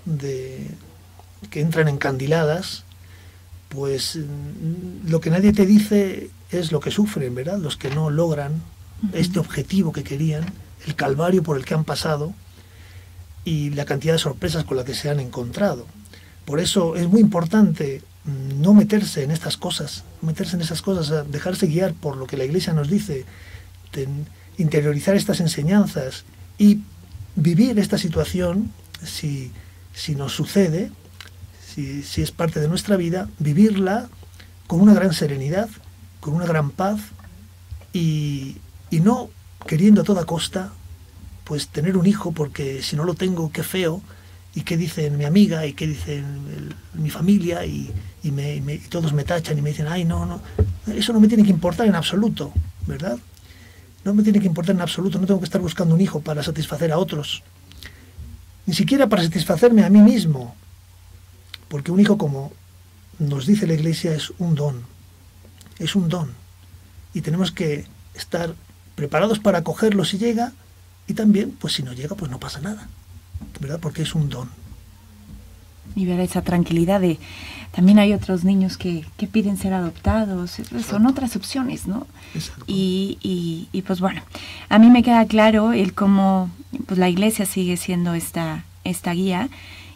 que entran encandiladas, pues lo que nadie te dice es lo que sufren, ¿verdad? Los que no logran este objetivo que querían, el calvario por el que han pasado y la cantidad de sorpresas con las que se han encontrado. Por eso es muy importante no meterse en estas cosas, dejarse guiar por lo que la Iglesia nos dice, interiorizar estas enseñanzas y vivir esta situación, si nos sucede, si es parte de nuestra vida, vivirla con una gran serenidad, con una gran paz y no queriendo a toda costa pues tener un hijo, porque si no lo tengo, qué feo, y qué dicen mi amiga, y qué dicen mi familia, y todos me tachan y me dicen, ay, no, eso no me tiene que importar en absoluto, ¿verdad? No me tiene que importar en absoluto, no tengo que estar buscando un hijo para satisfacer a otros, ni siquiera para satisfacerme a mí mismo, porque un hijo, como nos dice la Iglesia, es un don, y tenemos que estar preparados para acogerlo si llega, y también, pues si no llega, pues no pasa nada, ¿verdad? Porque es un don. Y ver esa tranquilidad de... También hay otros niños que piden ser adoptados, son otras opciones, ¿no? Y pues bueno, a mí me queda claro el cómo pues la Iglesia sigue siendo esta guía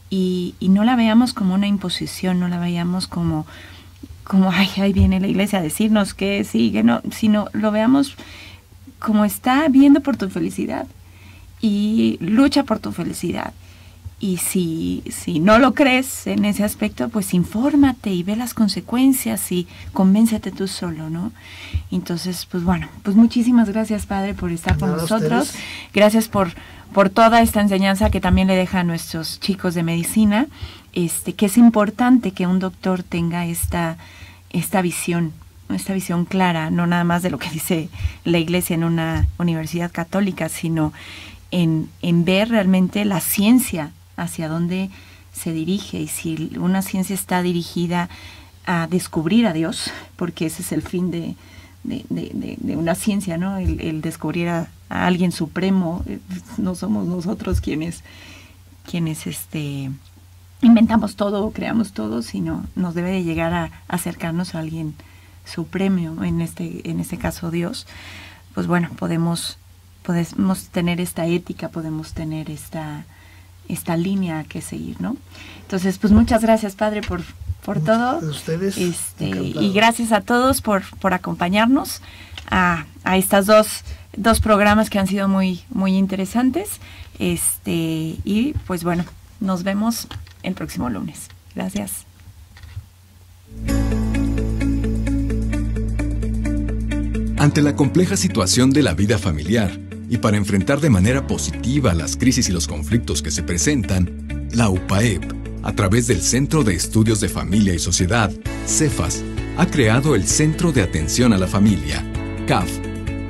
y no la veamos como una imposición, no la veamos como ay, ahí viene la Iglesia a decirnos que sí, que no, sino lo veamos como está viendo por tu felicidad y lucha por tu felicidad. Y si no lo crees en ese aspecto, pues infórmate y ve las consecuencias y convéncete tú solo, ¿no? Entonces, pues bueno, pues muchísimas gracias, Padre, por estar con nosotros. Gracias por toda esta enseñanza que también le deja a nuestros chicos de medicina, que es importante que un doctor tenga esta visión clara, no nada más de lo que dice la Iglesia en una universidad católica, sino en ver realmente la ciencia hacia dónde se dirige, y si una ciencia está dirigida a descubrir a Dios, porque ese es el fin de una ciencia, ¿no? El descubrir a alguien supremo. No somos nosotros quienes inventamos todo o creamos todo, sino nos debe de llegar a acercarnos a alguien supremo, en este caso Dios. Pues bueno, podemos tener esta ética, podemos tener esta línea que seguir, ¿no? Entonces, pues muchas gracias, Padre, por todo. A ustedes. Y gracias a todos por acompañarnos a estas dos programas que han sido muy, muy interesantes. Y pues bueno, nos vemos el próximo lunes. Gracias. Ante la compleja situación de la vida familiar y para enfrentar de manera positiva las crisis y los conflictos que se presentan, la UPAEP, a través del Centro de Estudios de Familia y Sociedad, CEFAS, ha creado el Centro de Atención a la Familia, CAF,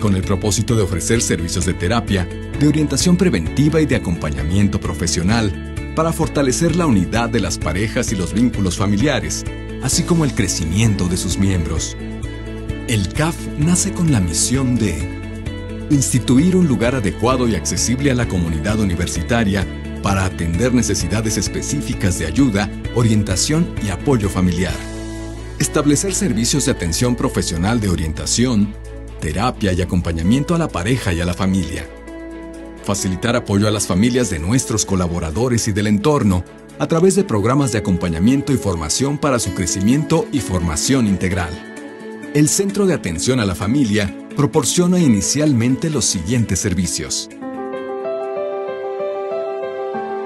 con el propósito de ofrecer servicios de terapia, de orientación preventiva y de acompañamiento profesional para fortalecer la unidad de las parejas y los vínculos familiares, así como el crecimiento de sus miembros. El CAF nace con la misión de instituir un lugar adecuado y accesible a la comunidad universitaria para atender necesidades específicas de ayuda, orientación y apoyo familiar. Establecer servicios de atención profesional de orientación, terapia y acompañamiento a la pareja y a la familia. Facilitar apoyo a las familias de nuestros colaboradores y del entorno a través de programas de acompañamiento y formación para su crecimiento y formación integral. El Centro de Atención a la Familia proporciona inicialmente los siguientes servicios.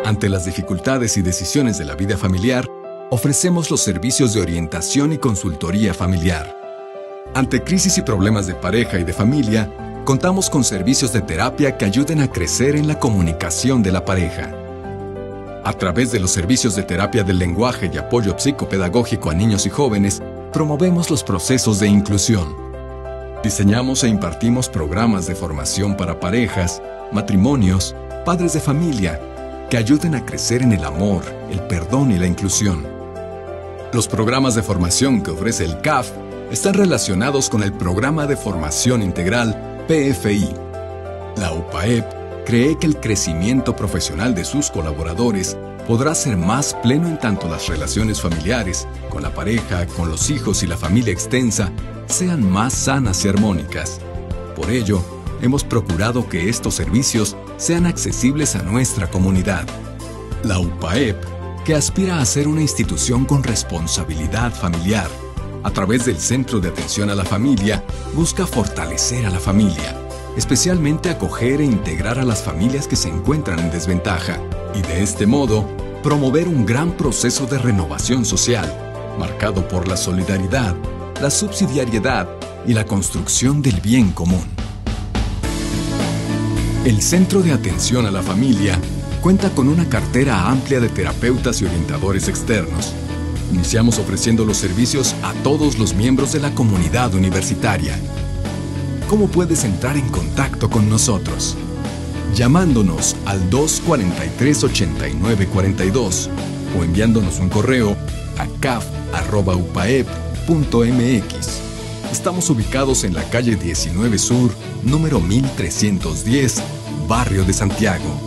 Ante las dificultades y decisiones de la vida familiar, ofrecemos los servicios de orientación y consultoría familiar. Ante crisis y problemas de pareja y de familia, contamos con servicios de terapia que ayuden a crecer en la comunicación de la pareja. A través de los servicios de terapia del lenguaje y apoyo psicopedagógico a niños y jóvenes, promovemos los procesos de inclusión. Diseñamos e impartimos programas de formación para parejas, matrimonios, padres de familia, que ayuden a crecer en el amor, el perdón y la inclusión. Los programas de formación que ofrece el CAF están relacionados con el Programa de Formación Integral PFI. La UPAEP cree que el crecimiento profesional de sus colaboradores podrá ser más pleno en tanto las relaciones familiares, con la pareja, con los hijos y la familia extensa, sean más sanas y armónicas. Por ello, hemos procurado que estos servicios sean accesibles a nuestra comunidad. La UPAEP, que aspira a ser una institución con responsabilidad familiar, a través del Centro de Atención a la Familia, busca fortalecer a la familia, especialmente acoger e integrar a las familias que se encuentran en desventaja, y de este modo, promover un gran proceso de renovación social, marcado por la solidaridad, la subsidiariedad y la construcción del bien común. El Centro de Atención a la Familia cuenta con una cartera amplia de terapeutas y orientadores externos. Iniciamos ofreciendo los servicios a todos los miembros de la comunidad universitaria. ¿Cómo puedes entrar en contacto con nosotros? Llamándonos al 243-8942 o enviándonos un correo a caf@upaep.mx. Estamos ubicados en la calle 19 Sur, número 1310, Barrio de Santiago.